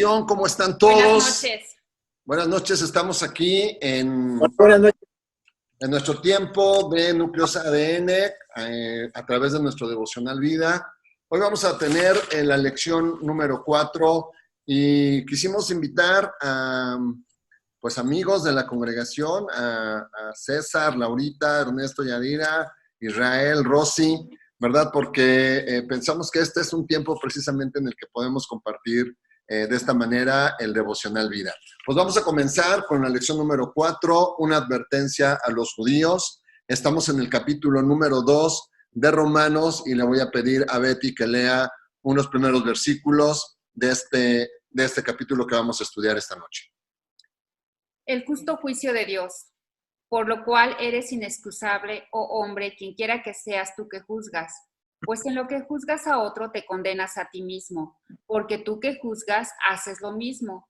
bendición, ¿cómo están Buenas todos? noches. Buenas noches, estamos aquí en Buenas noches. nuestro tiempo de Núcleos ADN a través de nuestro devocional vida. Hoy vamos a tener la lección número 4 y quisimos invitar a pues amigos de la congregación, a César, Laurita, Ernesto, Yadira, Israel, Rosy, ¿verdad? Porque pensamos que este es un tiempo precisamente en el que podemos compartir de esta manera el devocional vida. Pues vamos a comenzar con la lección número 4, una advertencia a los judíos. Estamos en el capítulo número 2 de Romanos y le voy a pedir a Betty que lea unos primeros versículos de este capítulo que vamos a estudiar esta noche. El justo juicio de Dios, por lo cual eres inexcusable, oh hombre, quien quiera que seas tú que juzgas. Pues en lo que juzgas a otro te condenas a ti mismo, porque tú que juzgas haces lo mismo.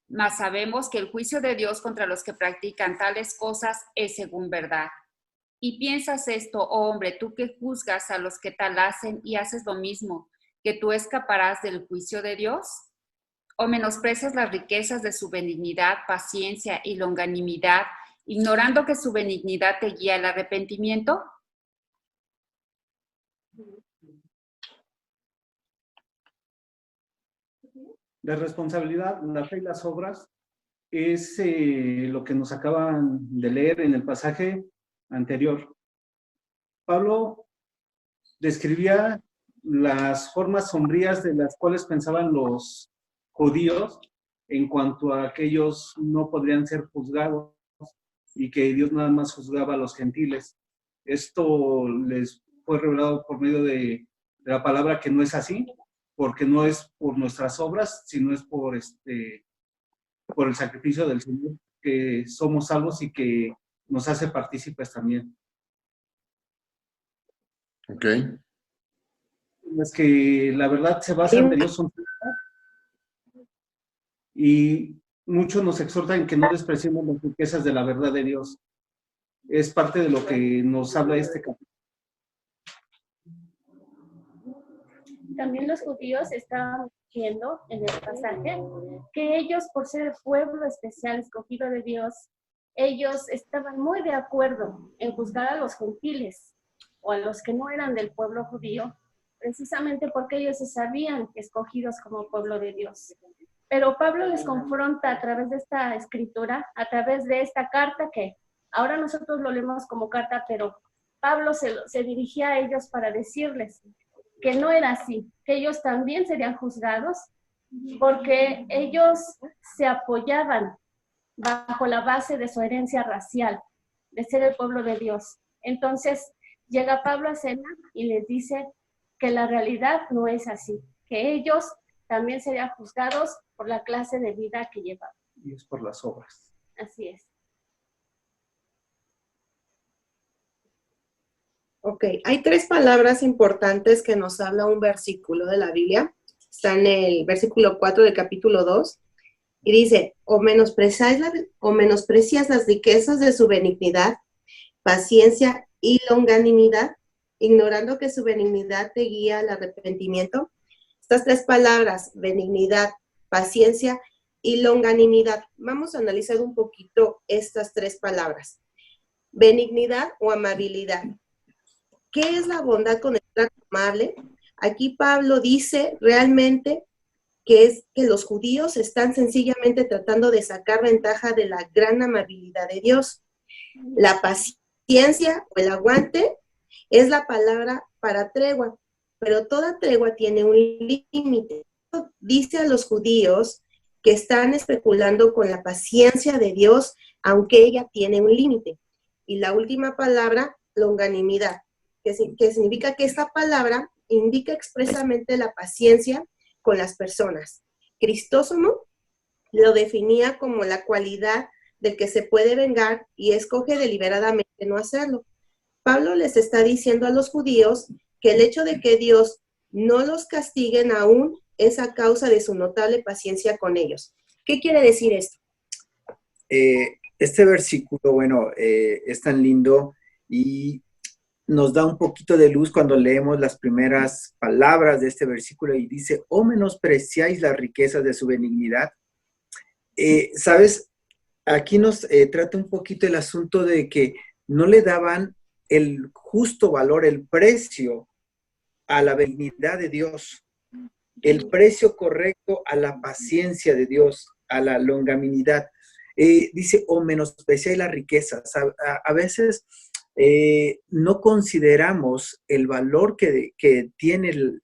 Mas sabemos que el juicio de Dios contra los que practican tales cosas es según verdad. Y piensas esto, oh hombre, tú que juzgas a los que tal hacen y haces lo mismo, que tú escaparás del juicio de Dios. ¿O menosprecias las riquezas de su benignidad, paciencia y longanimidad, ignorando que su benignidad te guía al arrepentimiento? La responsabilidad, la fe y las obras es lo que nos acaban de leer en el pasaje anterior. Pablo describía las formas sombrías de las cuales pensaban los judíos en cuanto a que ellos no podrían ser juzgados y que Dios nada más juzgaba a los gentiles. Esto les fue revelado por medio de la palabra que no es así, porque no es por nuestras obras, sino es por el sacrificio del Señor que somos salvos y que nos hace partícipes también. Ok. Es que la verdad se basa en Dios y muchos nos exhortan en que no despreciemos las riquezas de la verdad de Dios. Es parte de lo que nos habla este capítulo. También los judíos estaban diciendo en el pasaje que ellos, por ser el pueblo especial escogido de Dios, ellos estaban muy de acuerdo en juzgar a los gentiles o a los que no eran del pueblo judío, precisamente porque ellos se sabían escogidos como pueblo de Dios. Pero Pablo les confronta a través de esta escritura, a través de esta carta que ahora nosotros lo leemos como carta, pero Pablo se dirigía a ellos para decirles que no era así, que ellos también serían juzgados porque ellos se apoyaban bajo la base de su herencia racial, de ser el pueblo de Dios. Entonces llega Pablo a escena y les dice que la realidad no es así, que ellos también serían juzgados por la clase de vida que llevaban. Y es por las obras. Así es. Ok, hay tres palabras importantes que nos habla un versículo de la Biblia. Está en el versículo 4 del capítulo 2 y dice, o menosprecias las riquezas de su benignidad, paciencia y longanimidad, ignorando que su benignidad te guía al arrepentimiento. Estas tres palabras, benignidad, paciencia y longanimidad. Vamos a analizar un poquito estas tres palabras. Benignidad o amabilidad. ¿Qué es la bondad con el trato amable? Aquí Pablo dice realmente que es que los judíos están sencillamente tratando de sacar ventaja de la gran amabilidad de Dios. La paciencia o el aguante es la palabra para tregua, pero toda tregua tiene un límite. Dice a los judíos que están especulando con la paciencia de Dios, aunque ella tiene un límite. Y la última palabra, longanimidad, que significa que esta palabra indica expresamente la paciencia con las personas. Crisóstomo lo definía como la cualidad del que se puede vengar y escoge deliberadamente no hacerlo. Pablo les está diciendo a los judíos que el hecho de que Dios no los castiguen aún es a causa de su notable paciencia con ellos. ¿Qué quiere decir esto? Este versículo, bueno, es tan lindo y nos da un poquito de luz cuando leemos las primeras palabras de este versículo y dice, ¿o menospreciáis las riquezas de su benignidad? ¿Sabes? Aquí nos trata un poquito el asunto de que no le daban el justo valor, el precio a la benignidad de Dios, el precio correcto a la paciencia de Dios, a la longanimidad. Dice, o menospreciáis las riquezas. A veces no consideramos el valor que tiene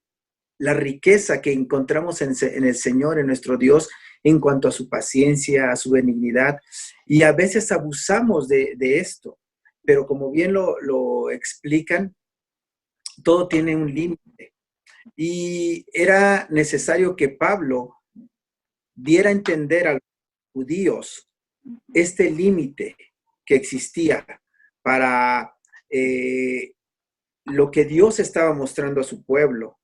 la riqueza que encontramos en el Señor, en nuestro Dios, en cuanto a su paciencia, a su benignidad, y a veces abusamos de esto, pero como bien lo explican, todo tiene un límite, y era necesario que Pablo diera a entender a los judíos este límite que existía para lo que Dios estaba mostrando a su pueblo,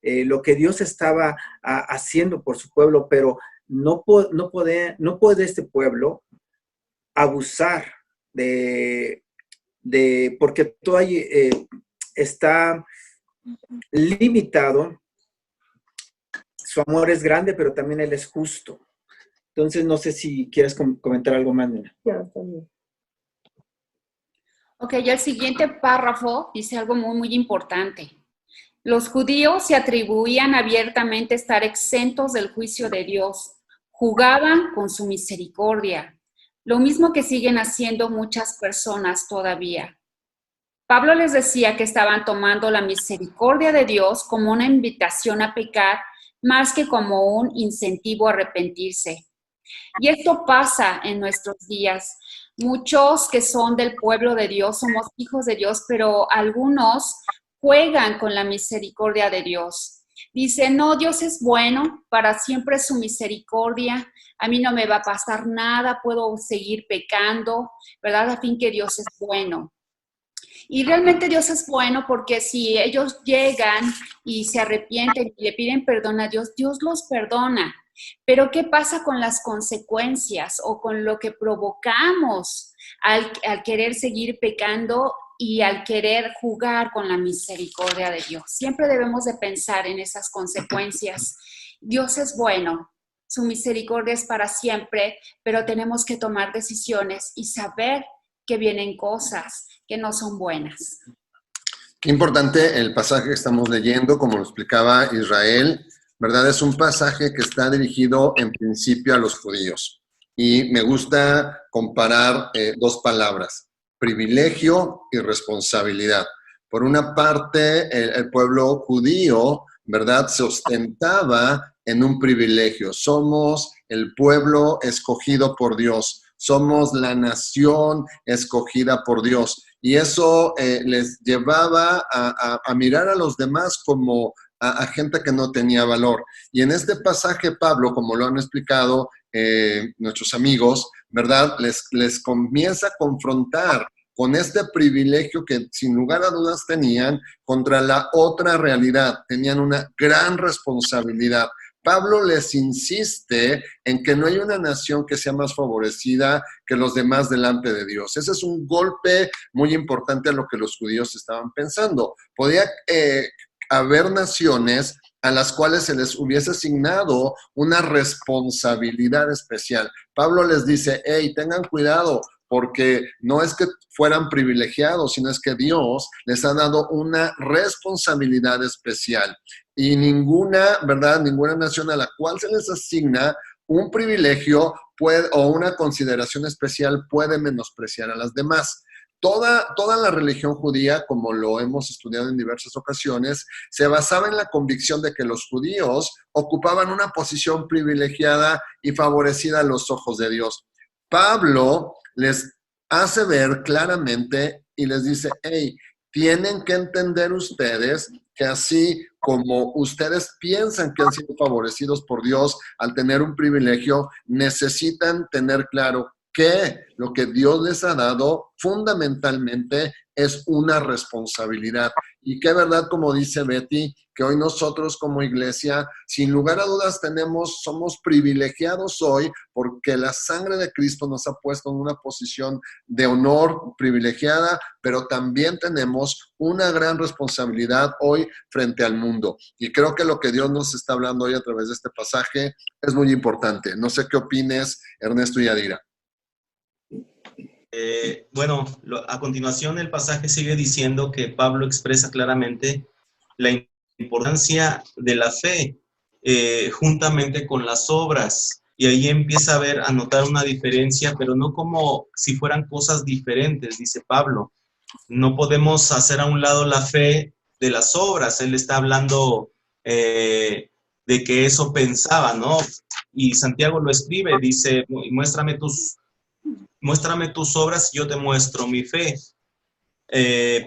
lo que Dios estaba haciendo por su pueblo, pero no puede este pueblo abusar porque todo ahí está limitado. Su amor es grande, pero también Él es justo. Entonces, no sé si quieres comentar algo más, Nena. No, está bien. Ok, ya el siguiente párrafo dice algo muy, muy importante. Los judíos se atribuían abiertamente estar exentos del juicio de Dios. Jugaban con su misericordia, lo mismo que siguen haciendo muchas personas todavía. Pablo les decía que estaban tomando la misericordia de Dios como una invitación a pecar más que como un incentivo a arrepentirse. Y esto pasa en nuestros días. Muchos que son del pueblo de Dios, somos hijos de Dios, pero algunos juegan con la misericordia de Dios. Dicen, no, Dios es bueno, para siempre es su misericordia, a mí no me va a pasar nada, puedo seguir pecando, ¿verdad? A fin que Dios es bueno. Y realmente Dios es bueno porque si ellos llegan y se arrepienten y le piden perdón a Dios, Dios los perdona. Pero ¿qué pasa con las consecuencias o con lo que provocamos al querer seguir pecando y al querer jugar con la misericordia de Dios? Siempre debemos de pensar en esas consecuencias. Dios es bueno, su misericordia es para siempre, pero tenemos que tomar decisiones y saber que vienen cosas que no son buenas. Qué importante el pasaje que estamos leyendo, como lo explicaba Israel, ¿verdad? Es un pasaje que está dirigido en principio a los judíos. Y me gusta comparar dos palabras, privilegio y responsabilidad. Por una parte, el pueblo judío, ¿verdad?, se ostentaba en un privilegio. Somos el pueblo escogido por Dios. Somos la nación escogida por Dios. Y eso les llevaba a mirar a los demás como a gente que no tenía valor. Y en este pasaje, Pablo, como lo han explicado nuestros amigos, ¿verdad?, les comienza a confrontar con este privilegio que sin lugar a dudas tenían contra la otra realidad. Tenían una gran responsabilidad. Pablo les insiste en que no hay una nación que sea más favorecida que los demás delante de Dios. Ese es un golpe muy importante a lo que los judíos estaban pensando. Podía haber naciones a las cuales se les hubiese asignado una responsabilidad especial. Pablo les dice, hey, tengan cuidado, porque no es que fueran privilegiados, sino es que Dios les ha dado una responsabilidad especial. Y ninguna, ¿verdad?, ninguna nación a la cual se les asigna un privilegio o una consideración especial puede menospreciar a las demás. Toda la religión judía, como lo hemos estudiado en diversas ocasiones, se basaba en la convicción de que los judíos ocupaban una posición privilegiada y favorecida a los ojos de Dios. Pablo les hace ver claramente y les dice, hey, tienen que entender ustedes que así como ustedes piensan que han sido favorecidos por Dios al tener un privilegio, necesitan tener claro que lo que Dios les ha dado fundamentalmente es una responsabilidad. Y qué verdad, como dice Betty, que hoy nosotros como iglesia, sin lugar a dudas somos privilegiados hoy porque la sangre de Cristo nos ha puesto en una posición de honor privilegiada, pero también tenemos una gran responsabilidad hoy frente al mundo. Y creo que lo que Dios nos está hablando hoy a través de este pasaje es muy importante. No sé qué opines, Ernesto y Adira. Bueno, a continuación el pasaje sigue diciendo que Pablo expresa claramente la importancia de la fe juntamente con las obras. Y ahí empieza a notar una diferencia, pero no como si fueran cosas diferentes, dice Pablo. No podemos hacer a un lado la fe de las obras. Él está hablando de que eso pensaba, ¿no? Y Santiago lo escribe, dice, muéstrame tus obras y yo te muestro mi fe.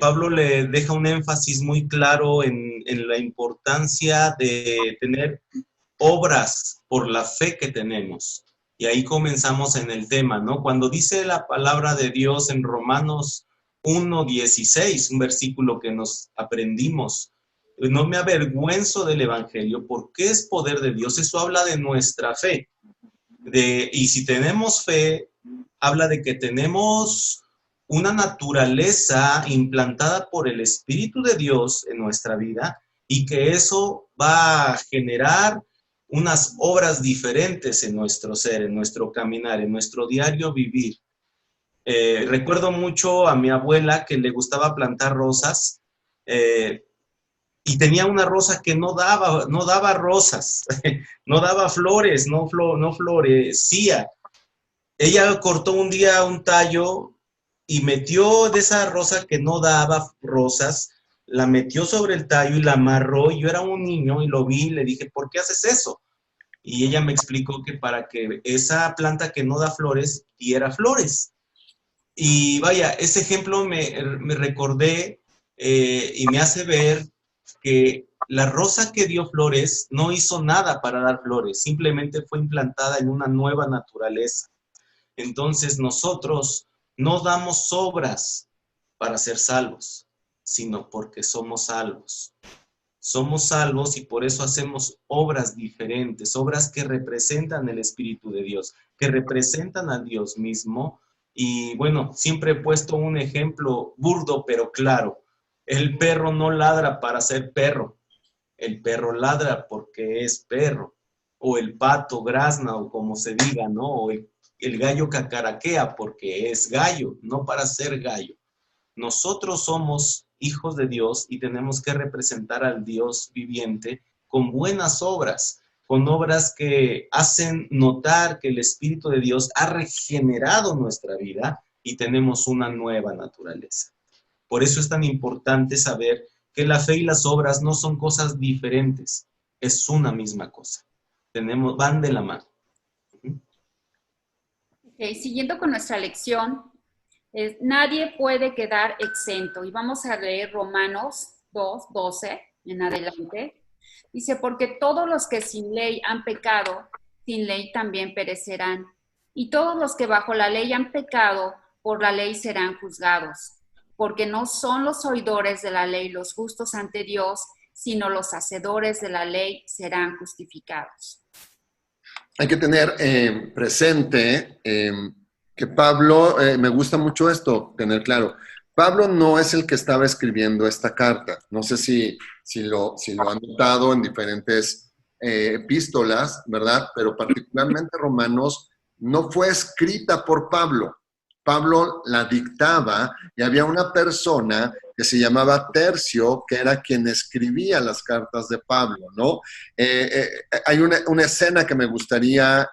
Pablo le deja un énfasis muy claro en la importancia de tener obras por la fe que tenemos. Y ahí comenzamos en el tema, ¿no? Cuando dice la palabra de Dios en Romanos 1:16, un versículo que nos aprendimos, no me avergüenzo del evangelio porque es poder de Dios. Eso habla de nuestra fe. Y si tenemos fe, habla de que tenemos una naturaleza implantada por el Espíritu de Dios en nuestra vida y que eso va a generar unas obras diferentes en nuestro ser, en nuestro caminar, en nuestro diario vivir. Recuerdo mucho a mi abuela que le gustaba plantar rosas y tenía una rosa que no daba rosas, no daba flores, no florecía. Ella cortó un día un tallo y metió de esa rosa que no daba rosas, la metió sobre el tallo y la amarró. Y yo era un niño y lo vi y le dije, ¿por qué haces eso? Y ella me explicó que para que esa planta que no da flores diera flores. Y vaya, ese ejemplo me recordé y me hace ver que la rosa que dio flores no hizo nada para dar flores, simplemente fue implantada en una nueva naturaleza. Entonces nosotros no damos obras para ser salvos, sino porque somos salvos. Somos salvos y por eso hacemos obras diferentes, obras que representan el Espíritu de Dios, que representan a Dios mismo. Y bueno, siempre he puesto un ejemplo burdo pero claro. El perro no ladra para ser perro, el perro ladra porque es perro. O el pato grazna, o como se diga, ¿no? O el gallo cacaraquea porque es gallo, no para ser gallo. Nosotros somos hijos de Dios y tenemos que representar al Dios viviente con buenas obras, con obras que hacen notar que el Espíritu de Dios ha regenerado nuestra vida y tenemos una nueva naturaleza. Por eso es tan importante saber que la fe y las obras no son cosas diferentes, es una misma cosa. Van de la mano. Siguiendo con nuestra lección, nadie puede quedar exento. Y vamos a leer Romanos 2:12 en adelante. Dice, porque todos los que sin ley han pecado, sin ley también perecerán. Y todos los que bajo la ley han pecado, por la ley serán juzgados. Porque no son los oidores de la ley los justos ante Dios, sino los hacedores de la ley serán justificados. Hay que tener presente que Pablo, me gusta mucho esto, tener claro, Pablo no es el que estaba escribiendo esta carta. No sé si lo han notado en diferentes epístolas, ¿verdad? Pero particularmente Romanos no fue escrita por Pablo. Pablo la dictaba y había una persona que se llamaba Tercio, que era quien escribía las cartas de Pablo, ¿no? Hay una escena que me gustaría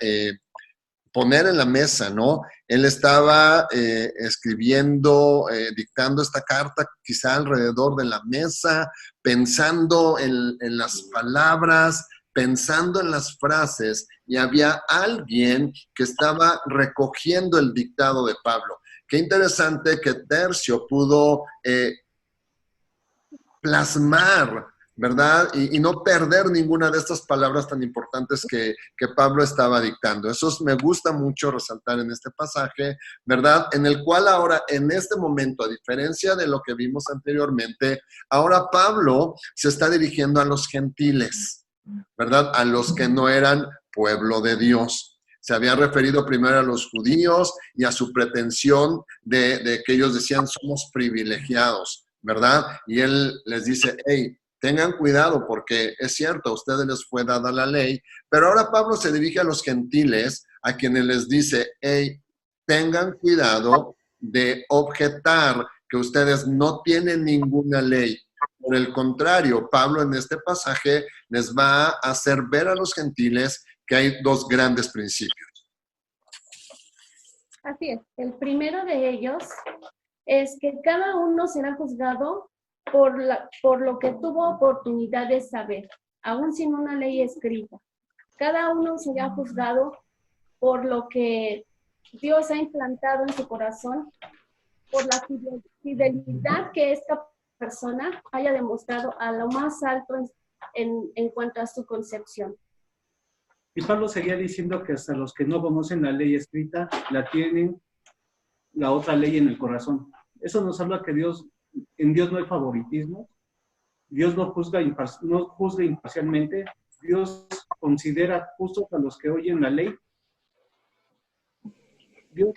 poner en la mesa, ¿no? Él estaba escribiendo, dictando esta carta quizá alrededor de la mesa, pensando en las palabras, pensando en las frases, y había alguien que estaba recogiendo el dictado de Pablo. Qué interesante que Tercio pudo plasmar ¿verdad? Y no perder ninguna de estas palabras tan importantes que Pablo estaba dictando. Eso me gusta mucho resaltar en este pasaje, ¿verdad? En el cual ahora, en este momento, a diferencia de lo que vimos anteriormente, ahora Pablo se está dirigiendo a los gentiles, ¿verdad? A los que no eran pueblo de Dios. Se había referido primero a los judíos y a su pretensión de que ellos decían somos privilegiados, ¿verdad? Y él les dice, hey, tengan cuidado porque es cierto, a ustedes les fue dada la ley, pero ahora Pablo se dirige a los gentiles, a quienes les dice, hey, tengan cuidado de objetar que ustedes no tienen ninguna ley. Por el contrario, Pablo en este pasaje les va a hacer ver a los gentiles que hay dos grandes principios. Así es. El primero de ellos es que cada uno será juzgado por lo que tuvo oportunidad de saber, aún sin una ley escrita. Cada uno será juzgado por lo que Dios ha implantado en su corazón, por la fidelidad que esta persona haya demostrado a lo más alto en cuanto a su concepción. Y Pablo seguía diciendo que hasta los que no conocen la ley escrita, la tienen la otra ley en el corazón. Eso nos habla que en Dios no hay favoritismo, Dios no juzga imparcialmente, Dios considera justos a los que oyen la ley. Dios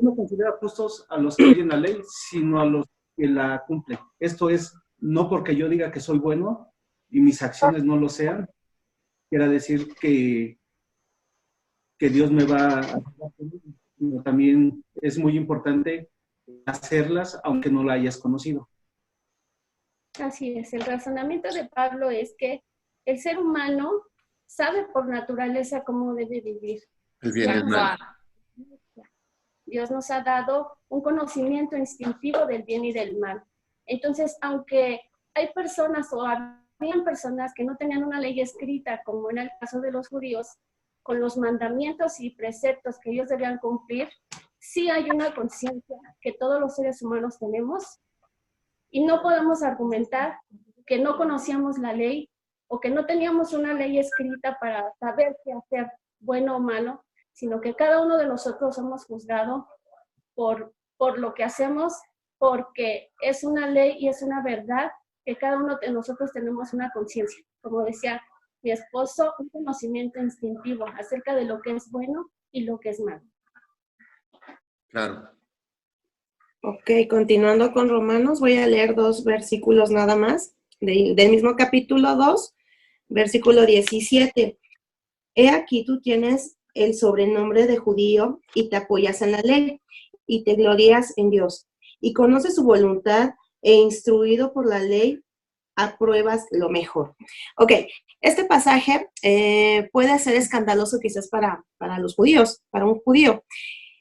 no considera justos a los que oyen la ley, sino a los que la cumplen. Esto es, no porque yo diga que soy bueno y mis acciones no lo sean, quiera decir que Dios me va a ayudar, sino también es muy importante hacerlas aunque no la hayas conocido. Así es, el razonamiento de Pablo es que el ser humano sabe por naturaleza cómo debe vivir. El bien y el mal. Dios nos ha dado un conocimiento instintivo del bien y del mal. Entonces, aunque hay personas o habían personas que no tenían una ley escrita, como en el caso de los judíos, con los mandamientos y preceptos que ellos debían cumplir, sí hay una conciencia que todos los seres humanos tenemos y no podemos argumentar que no conocíamos la ley o que no teníamos una ley escrita para saber qué hacer, bueno o malo, sino que cada uno de nosotros somos juzgados por lo que hacemos, porque es una ley y es una verdad que cada uno de nosotros tenemos una conciencia. Como decía mi esposo, un conocimiento instintivo acerca de lo que es bueno y lo que es malo. Claro. Ok, continuando con Romanos, voy a leer 2 versículos nada más, del mismo capítulo 2, versículo 17. He aquí tú tienes el sobrenombre de judío y te apoyas en la ley y te glorias en Dios y conoces su voluntad e instruido por la ley apruebas lo mejor. Ok, este pasaje puede ser escandaloso quizás para los judíos, para un judío.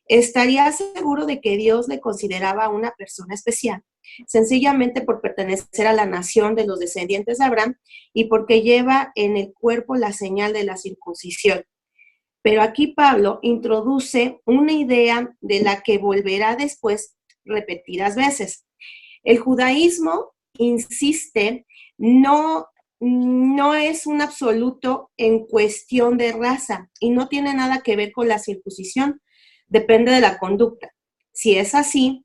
Estaría seguro de que Dios le consideraba una persona especial, sencillamente por pertenecer a la nación de los descendientes de Abraham y porque lleva en el cuerpo la señal de la circuncisión. Pero aquí Pablo introduce una idea de la que volverá después repetidas veces. El judaísmo, insiste, no es un absoluto en cuestión de raza y no tiene nada que ver con la circuncisión. Depende de la conducta. Si es así,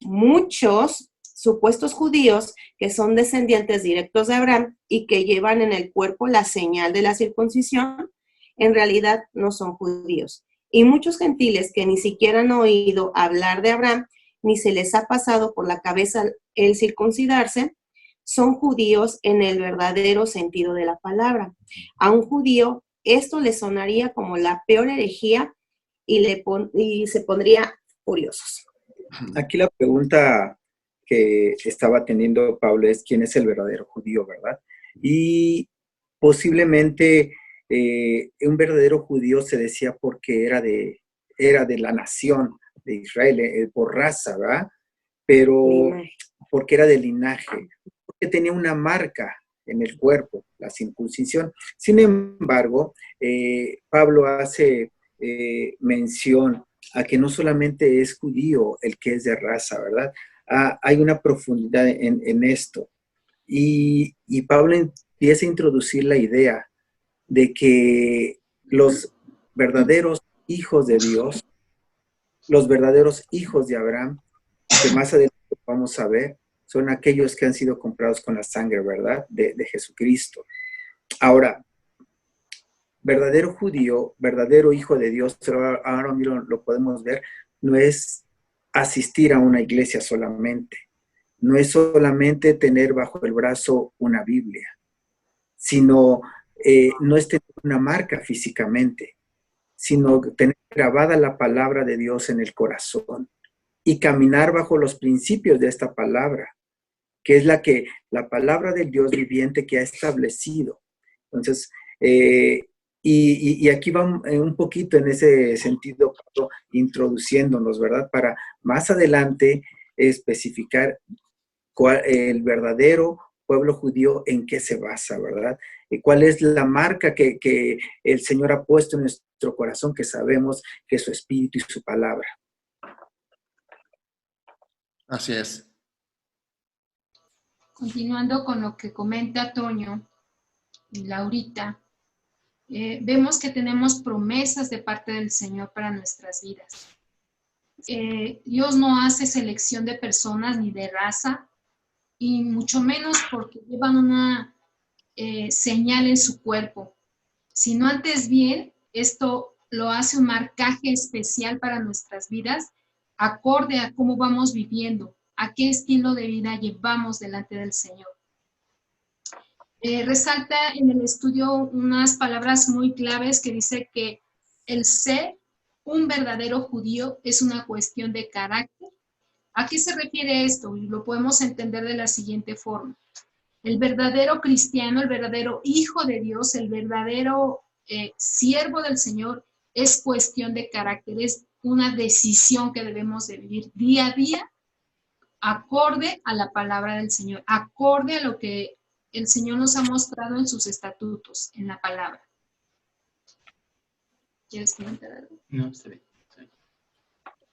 muchos supuestos judíos que son descendientes directos de Abraham y que llevan en el cuerpo la señal de la circuncisión, en realidad no son judíos. Y muchos gentiles que ni siquiera han oído hablar de Abraham, ni se les ha pasado por la cabeza el circuncidarse, son judíos en el verdadero sentido de la palabra. A un judío esto le sonaría como la peor herejía y se pondría furiosos. Aquí la pregunta que estaba teniendo Pablo es quién es el verdadero judío, ¿verdad? Y posiblemente un verdadero judío se decía porque era de la nación de Israel, por raza, ¿verdad? Pero porque era de linaje, porque tenía una marca en el cuerpo, la circuncisión. Sin embargo, Pablo hace mención a que no solamente es judío el que es de raza, ¿verdad? Hay una profundidad en esto. Y Pablo empieza a introducir la idea de que los verdaderos hijos de Dios, los verdaderos hijos de Abraham, que más adelante vamos a ver, son aquellos que han sido comprados con la sangre, ¿verdad? De Jesucristo. Ahora, verdadero judío, verdadero hijo de Dios, pero ahora mismo lo podemos ver, no es asistir a una iglesia solamente, no es solamente tener bajo el brazo una Biblia, sino no es tener una marca físicamente, sino tener grabada la palabra de Dios en el corazón y caminar bajo los principios de esta palabra, que es la palabra del Dios viviente que ha establecido. Entonces, y aquí vamos un poquito en ese sentido, introduciéndonos, ¿verdad? Para más adelante especificar el verdadero pueblo judío en qué se basa, ¿verdad? Y cuál es la marca que el Señor ha puesto en nuestro corazón, que sabemos que es su espíritu y su palabra. Así es. Continuando con lo que comenta Toño y Laurita, vemos que tenemos promesas de parte del Señor para nuestras vidas. Dios no hace selección de personas ni de raza, y mucho menos porque llevan una señal en su cuerpo, sino antes bien, esto lo hace un marcaje especial para nuestras vidas, acorde a cómo vamos viviendo, a qué estilo de vida llevamos delante del Señor. Resalta en el estudio unas palabras muy claves que dice que el ser un verdadero judío es una cuestión de carácter. ¿A qué se refiere esto? Y lo podemos entender de la siguiente forma. El verdadero cristiano, el verdadero hijo de Dios, el verdadero siervo del Señor es cuestión de carácter, es una decisión que debemos de vivir día a día acorde a la palabra del Señor, acorde a lo que el Señor nos ha mostrado en sus estatutos, en la palabra. ¿Quieres comentar algo? No, está bien.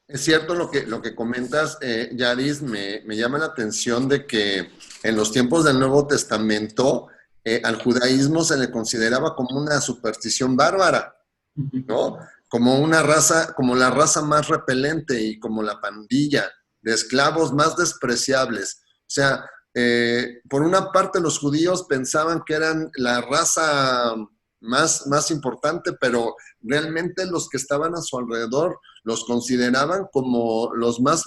Es cierto lo que comentas, Yaris, me llama la atención de que en los tiempos del Nuevo Testamento al judaísmo se le consideraba como una superstición bárbara, ¿no? Como una raza, como la raza más repelente y como la pandilla de esclavos más despreciables. O sea, por una parte los judíos pensaban que eran la raza más importante, pero realmente los que estaban a su alrededor los consideraban como los más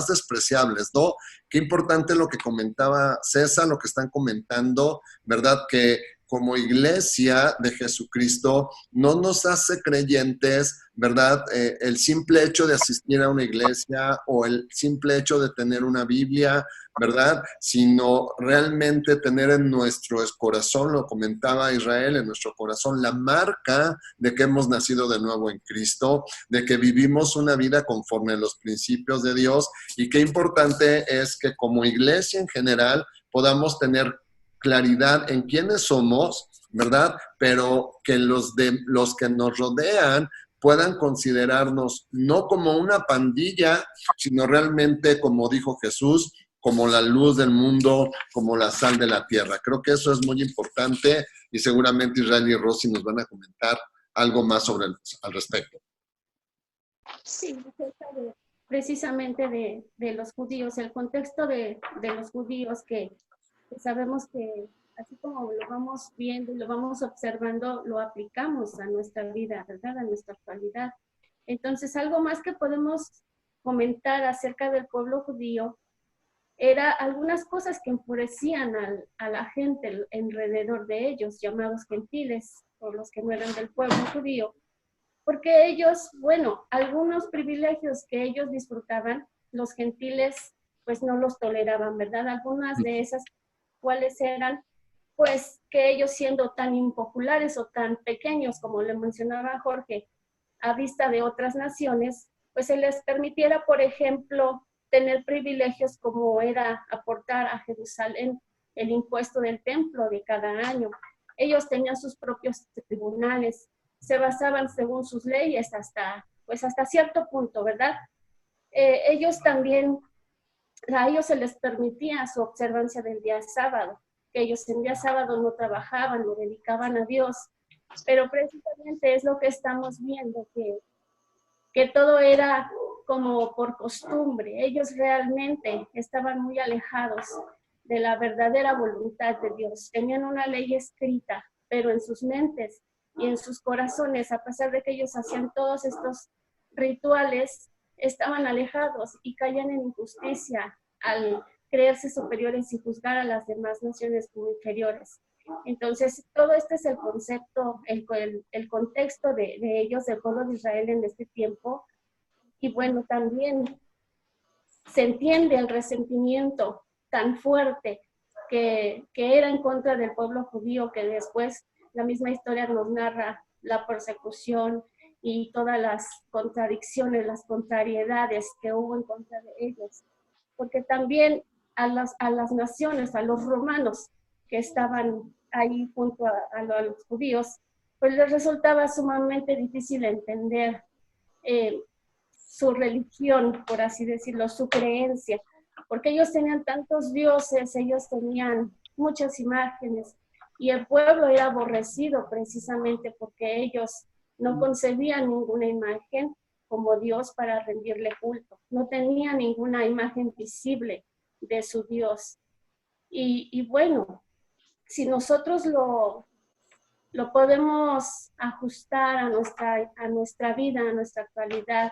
despreciables, ¿no? Qué importante lo que comentaba César, lo que están comentando, ¿verdad? Que como iglesia de Jesucristo no nos hace creyentes, ¿verdad? El simple hecho de asistir a una iglesia o el simple hecho de tener una Biblia, ¿verdad? Sino realmente tener en nuestro corazón, lo comentaba Israel, en nuestro corazón la marca de que hemos nacido de nuevo en Cristo, de que vivimos una vida conforme a los principios de Dios, y qué importante es que como iglesia en general podamos tener claridad en quiénes somos, ¿verdad? Pero que los que nos rodean puedan considerarnos no como una pandilla, sino realmente, como dijo Jesús, como la luz del mundo, como la sal de la tierra. Creo que eso es muy importante y seguramente Israel y Rosy nos van a comentar algo más al respecto. Sí, precisamente de los judíos, el contexto de los judíos que sabemos que así como lo vamos viendo y lo vamos observando, lo aplicamos a nuestra vida, ¿verdad? A nuestra actualidad. Entonces, algo más que podemos comentar acerca del pueblo judío era algunas cosas que enfurecían a la gente alrededor de ellos, llamados gentiles, o los que no eran del pueblo judío, porque ellos, bueno, algunos privilegios que ellos disfrutaban, los gentiles pues no los toleraban, ¿verdad? Algunas de esas cuáles eran, pues que ellos siendo tan impopulares o tan pequeños, como le mencionaba Jorge, a vista de otras naciones, pues se les permitiera, por ejemplo, tener privilegios como era aportar a Jerusalén el impuesto del templo de cada año. Ellos tenían sus propios tribunales, se basaban según sus leyes hasta cierto punto, ¿verdad? Ellos también a ellos se les permitía su observancia del día sábado, que ellos en día sábado no trabajaban, lo dedicaban a Dios, pero precisamente es lo que estamos viendo, que todo era como por costumbre. Ellos realmente estaban muy alejados de la verdadera voluntad de Dios. Tenían una ley escrita, pero en sus mentes y en sus corazones, a pesar de que ellos hacían todos estos rituales, estaban alejados y caían en injusticia al creerse superiores y juzgar a las demás naciones como inferiores. Entonces, todo este es el concepto, el contexto de ellos, del pueblo de Israel en este tiempo. Y bueno, también se entiende el resentimiento tan fuerte que era en contra del pueblo judío, que después la misma historia nos narra la persecución y todas las contradicciones, las contrariedades que hubo en contra de ellos. Porque también a las naciones, a los romanos que estaban ahí junto a los judíos, pues les resultaba sumamente difícil entender su religión, por así decirlo, su creencia, porque ellos tenían tantos dioses, ellos tenían muchas imágenes, y el pueblo era aborrecido precisamente porque ellos no concebían ninguna imagen como Dios para rendirle culto, no tenían ninguna imagen visible de su Dios. Y bueno, si nosotros lo podemos ajustar a nuestra vida, a nuestra actualidad,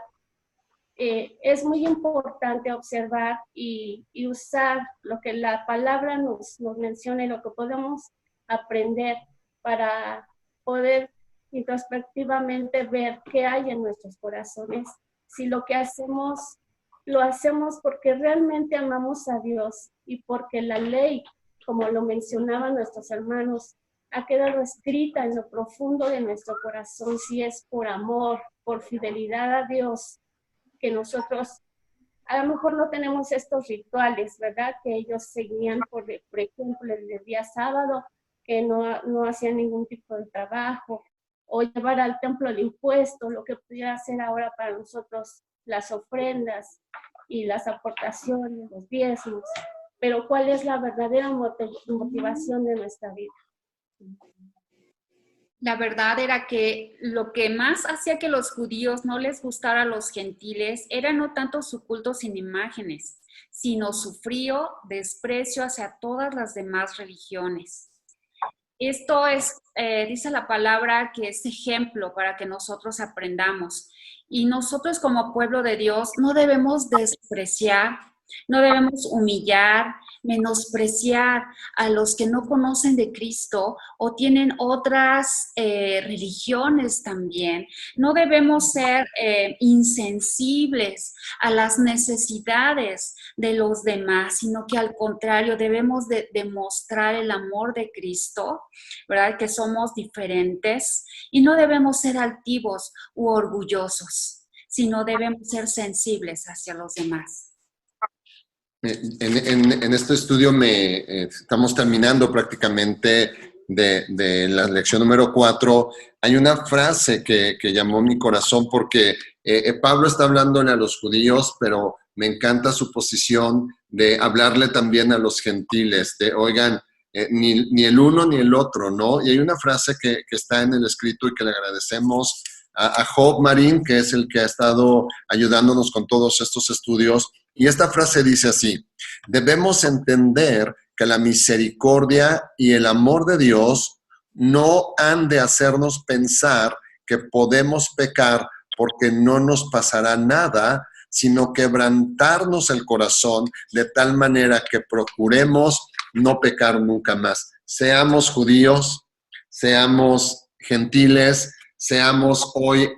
es muy importante observar y usar lo que la palabra nos menciona y lo que podemos aprender para poder introspectivamente ver qué hay en nuestros corazones. Si lo que hacemos, lo hacemos porque realmente amamos a Dios y porque la ley, como lo mencionaban nuestros hermanos, ha quedado escrita en lo profundo de nuestro corazón, si es por amor, por fidelidad a Dios, que nosotros a lo mejor no tenemos estos rituales, ¿verdad? Que ellos seguían, por ejemplo, el día sábado, que no hacían ningún tipo de trabajo, o llevar al templo el impuesto, lo que pudiera hacer ahora para nosotros las ofrendas y las aportaciones, los diezmos. Pero ¿cuál es la verdadera motivación de nuestra vida? La verdad era que lo que más hacía que los judíos no les gustara a los gentiles era no tanto su culto sin imágenes, sino su frío desprecio hacia todas las demás religiones. Esto es, dice la palabra, que es ejemplo para que nosotros aprendamos. Y nosotros como pueblo de Dios no debemos despreciar, no debemos humillar, menospreciar a los que no conocen de Cristo o tienen otras religiones también. No debemos ser insensibles a las necesidades de los demás, sino que al contrario debemos de demostrar el amor de Cristo, ¿verdad? Que somos diferentes y no debemos ser altivos u orgullosos, sino debemos ser sensibles hacia los demás. En este estudio estamos terminando prácticamente de la lección número 4. Hay una frase que llamó mi corazón porque Pablo está hablándole a los judíos, pero me encanta su posición de hablarle también a los gentiles, de oigan, ni el uno ni el otro, ¿no? Y hay una frase que está en el escrito y que le agradecemos a Job Marín, que es el que ha estado ayudándonos con todos estos estudios. Y esta frase dice así: debemos entender que la misericordia y el amor de Dios no han de hacernos pensar que podemos pecar porque no nos pasará nada, sino quebrantarnos el corazón de tal manera que procuremos no pecar nunca más. Seamos judíos, seamos gentiles, seamos hoy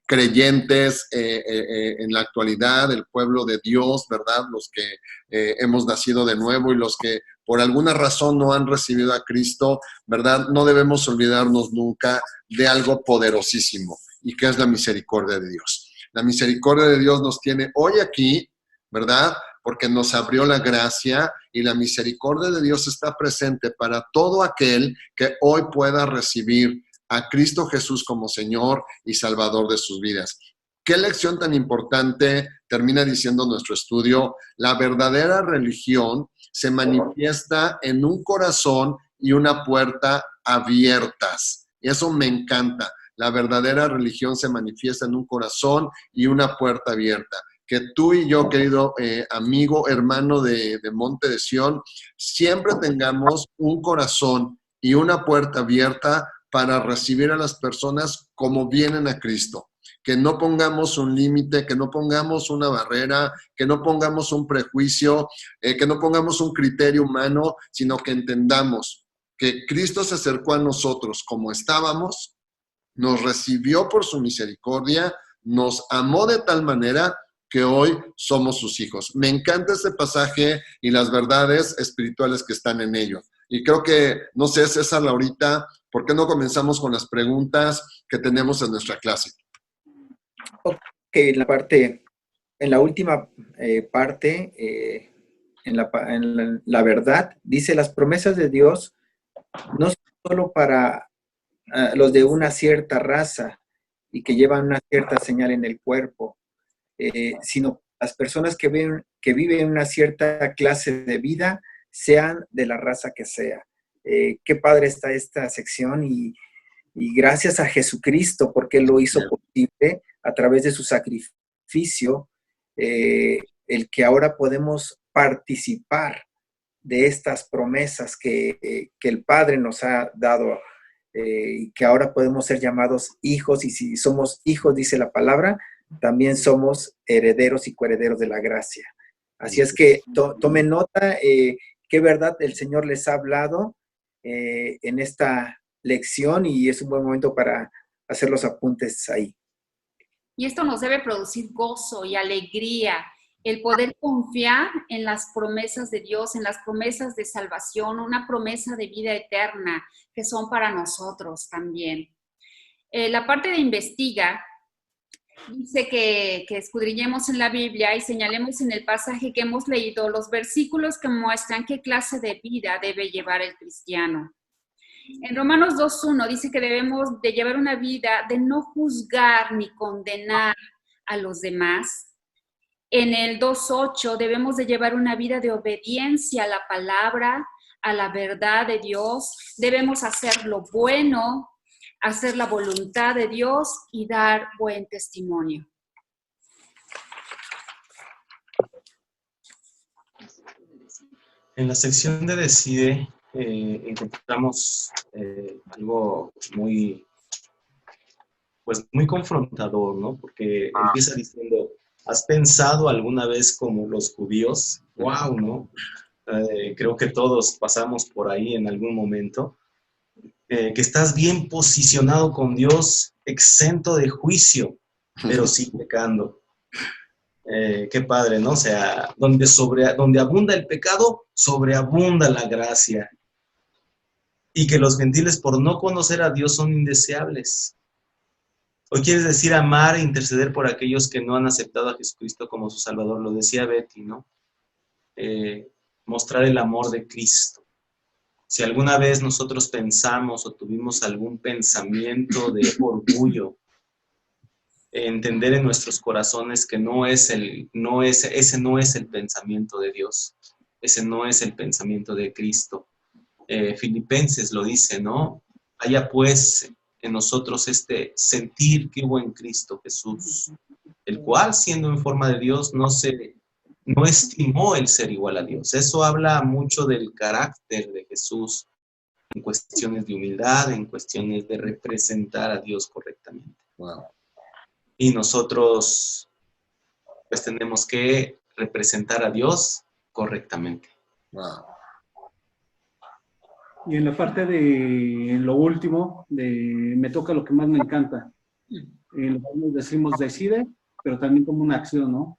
creyentes en la actualidad, el pueblo de Dios, ¿verdad? Los que hemos nacido de nuevo y los que por alguna razón no han recibido a Cristo, ¿verdad? No debemos olvidarnos nunca de algo poderosísimo, y que es la misericordia de Dios. La misericordia de Dios nos tiene hoy aquí, ¿verdad? Porque nos abrió la gracia, y la misericordia de Dios está presente para todo aquel que hoy pueda recibir a Cristo Jesús como Señor y Salvador de sus vidas. qué lección tan importante termina diciendo nuestro estudio. La verdadera religión se manifiesta en un corazón y una puerta abiertas. Y eso me encanta. La verdadera religión se manifiesta en un corazón y una puerta abierta. Que tú y yo, querido amigo, hermano de Monte de Sión, siempre tengamos un corazón y una puerta abierta para recibir a las personas como vienen a Cristo. Que no pongamos un límite, que no pongamos una barrera, que no pongamos un prejuicio, que no pongamos un criterio humano, sino que entendamos que Cristo se acercó a nosotros como estábamos, nos recibió por su misericordia, nos amó de tal manera que hoy somos sus hijos. Me encanta este pasaje y las verdades espirituales que están en ello. Y creo que, no sé, César, Laurita, ¿por qué no comenzamos con las preguntas que tenemos en nuestra clase? Ok, en la última parte, en la verdad, dice las promesas de Dios no son solo para los de una cierta raza y que llevan una cierta señal en el cuerpo, sino las personas que viven una cierta clase de vida, sean de la raza que sea. Qué padre está esta sección y gracias a Jesucristo porque Él lo hizo posible a través de su sacrificio, el que ahora podemos participar de estas promesas que el Padre nos ha dado y que ahora podemos ser llamados hijos, y si somos hijos, dice la palabra, también somos herederos y coherederos de la gracia. Así es que tomen nota qué verdad el Señor les ha hablado en esta lección, y es un buen momento para hacer los apuntes ahí. Y esto nos debe producir gozo y alegría, el poder confiar en las promesas de Dios, en las promesas de salvación, una promesa de vida eterna que son para nosotros también. La parte de investiga dice que escudriñemos en la Biblia y señalemos en el pasaje que hemos leído los versículos que muestran qué clase de vida debe llevar el cristiano. En Romanos 2:1 dice que debemos de llevar una vida de no juzgar ni condenar a los demás. En el 2:8 debemos de llevar una vida de obediencia a la palabra, a la verdad de Dios. Debemos hacer lo bueno, hacer la voluntad de Dios y dar buen testimonio. En la sección de Decide encontramos algo muy confrontador, ¿no? Porque empieza diciendo, ¿has pensado alguna vez como los judíos? ¡Wow!, ¿no? Creo que todos pasamos por ahí en algún momento. Que estás bien posicionado con Dios, exento de juicio, pero sí pecando. Qué padre, ¿no? O sea, donde abunda el pecado, sobreabunda la gracia. Y que los gentiles, por no conocer a Dios, son indeseables. Hoy quieres decir amar e interceder por aquellos que no han aceptado a Jesucristo como su Salvador. Lo decía Betty, ¿no? Mostrar el amor de Cristo. Si alguna vez nosotros pensamos o tuvimos algún pensamiento de orgullo, entender en nuestros corazones que ese no es el pensamiento de Dios, ese no es el pensamiento de Cristo. Filipenses lo dice, ¿no? Haya pues en nosotros este sentir que hubo en Cristo Jesús, el cual, siendo en forma de Dios, no estimó el ser igual a Dios. Eso habla mucho del carácter de Jesús en cuestiones de humildad, en cuestiones de representar a Dios correctamente. Wow. Y nosotros pues tenemos que representar a Dios correctamente. Wow. Y en la parte de lo último, me toca lo que más me encanta. Nos decimos decide, pero también como una acción, ¿no?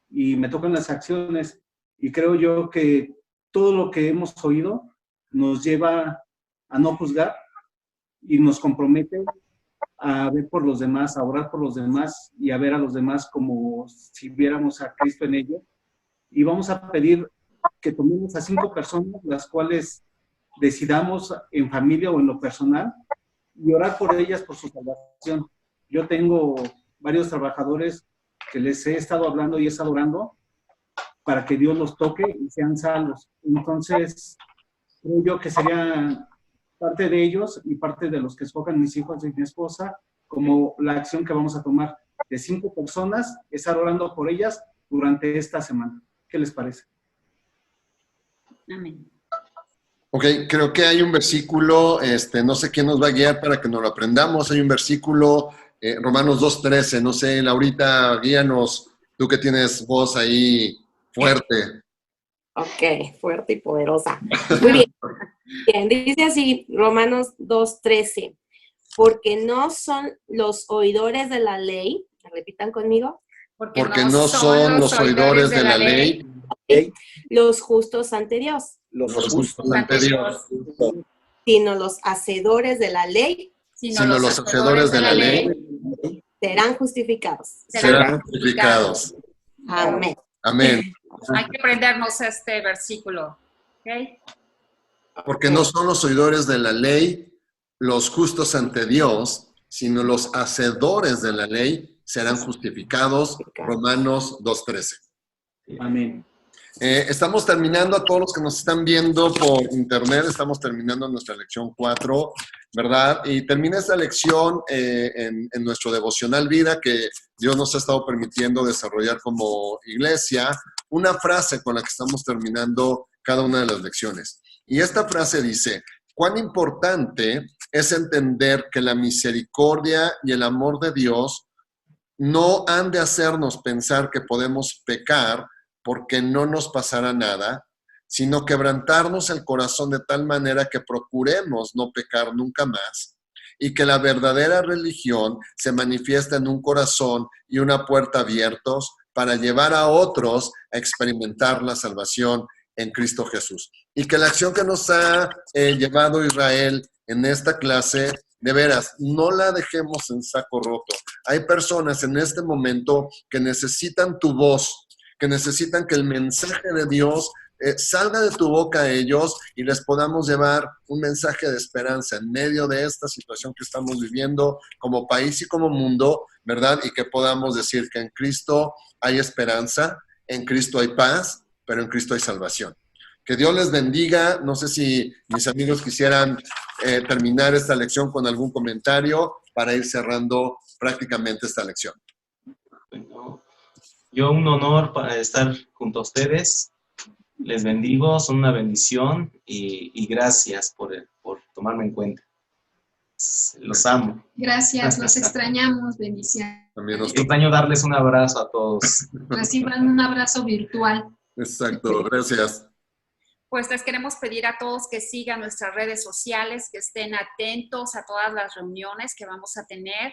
Y me tocan las acciones, y creo yo que todo lo que hemos oído nos lleva a no juzgar y nos compromete a ver por los demás, a orar por los demás y a ver a los demás como si viéramos a Cristo en ellos. Y vamos a pedir que tomemos a 5 personas, las cuales decidamos en familia o en lo personal, y orar por ellas por su salvación. Yo tengo varios trabajadores que les he estado hablando y he estado orando para que Dios los toque y sean salvos. Entonces, creo yo que sería parte de ellos y parte de los que escojan mis hijos y mi esposa como la acción que vamos a tomar de 5 personas, estar orando por ellas durante esta semana. ¿Qué les parece? Amén. Ok, creo que hay un versículo, no sé quién nos va a guiar para que nos lo aprendamos. Hay un versículo, Romanos 2:13, no sé, Laurita, guíanos, tú que tienes voz ahí fuerte. Ok, fuerte y poderosa. Muy bien. Bien, dice así, Romanos 2:13, porque no son los oidores de la ley, repitan conmigo, Porque no son los oidores de la ley, los justos ante Dios, los justos ante Dios, sino los hacedores de la ley sino los hacedores de la ley serán justificados. serán justificados. Amén. Amén. Hay que aprendernos este versículo. ¿Ok? Porque no son los oidores de la ley los justos ante Dios, sino los hacedores de la ley serán justificados. Romanos 2:13. Amén. Estamos terminando, a todos los que nos están viendo por internet, estamos terminando nuestra lección 4, ¿verdad? Y termina esta lección en nuestro devocional vida que Dios nos ha estado permitiendo desarrollar como iglesia, una frase con la que estamos terminando cada una de las lecciones. Y esta frase dice: cuán importante es entender que la misericordia y el amor de Dios no han de hacernos pensar que podemos pecar porque no nos pasará nada, sino quebrantarnos el corazón de tal manera que procuremos no pecar nunca más, y que la verdadera religión se manifiesta en un corazón y una puerta abiertos para llevar a otros a experimentar la salvación en Cristo Jesús. Y que la acción que nos ha llevado Israel en esta clase, de veras, no la dejemos en saco roto. Hay personas en este momento que necesitan tu voz, que necesitan que el mensaje de Dios salga de tu boca a ellos y les podamos llevar un mensaje de esperanza en medio de esta situación que estamos viviendo como país y como mundo, ¿verdad? Y que podamos decir que en Cristo hay esperanza, en Cristo hay paz, pero en Cristo hay salvación. Que Dios les bendiga. No sé si mis amigos quisieran terminar esta lección con algún comentario para ir cerrando prácticamente esta lección. Bueno, yo un honor para estar junto a ustedes. Les bendigo, son una bendición y gracias por tomarme en cuenta. Los amo. Gracias, los extrañamos, bendiciones. También nos Extraño darles un abrazo a todos. Reciban un abrazo virtual. Exacto, gracias. Pues les queremos pedir a todos que sigan nuestras redes sociales, que estén atentos a todas las reuniones que vamos a tener.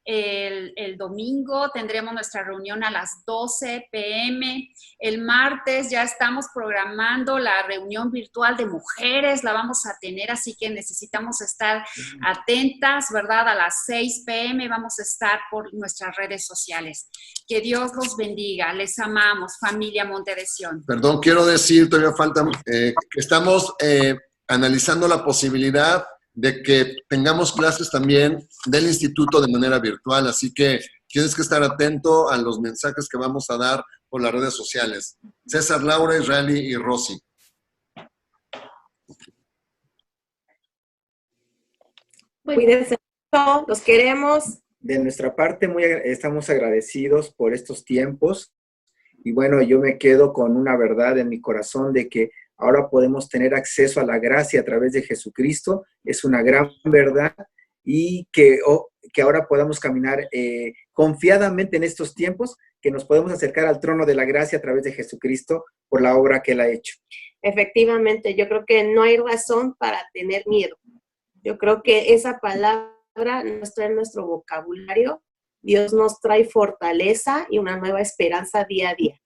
El domingo tendremos nuestra reunión a las 12 p.m. El martes ya estamos programando la reunión virtual de mujeres, la vamos a tener, así que necesitamos estar atentas, ¿verdad? A las 6 p.m. vamos a estar por nuestras redes sociales. Que Dios los bendiga, les amamos, familia Monte de Sion. Perdón, quiero decir, todavía falta, que estamos analizando la posibilidad de que tengamos clases también del instituto de manera virtual, así que tienes que estar atento a los mensajes que vamos a dar por las redes sociales. César, Laura, Israeli y Rosy. Cuídense mucho, los queremos. De nuestra parte, estamos agradecidos por estos tiempos. Y bueno, yo me quedo con una verdad en mi corazón de que ahora podemos tener acceso a la gracia a través de Jesucristo. Es una gran verdad y que ahora podamos caminar confiadamente en estos tiempos, que nos podemos acercar al trono de la gracia a través de Jesucristo por la obra que Él ha hecho. Efectivamente, yo creo que no hay razón para tener miedo. Yo creo que esa palabra no está en nuestro vocabulario. Dios nos trae fortaleza y una nueva esperanza día a día.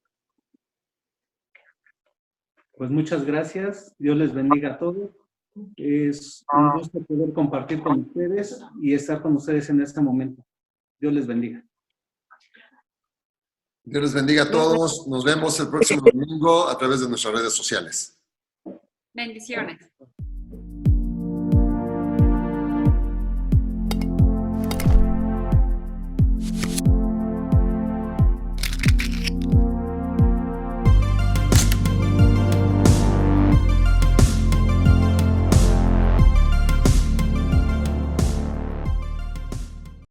Pues muchas gracias. Dios les bendiga a todos. Es un gusto poder compartir con ustedes y estar con ustedes en este momento. Dios les bendiga. Dios les bendiga a todos. Nos vemos el próximo domingo a través de nuestras redes sociales. Bendiciones.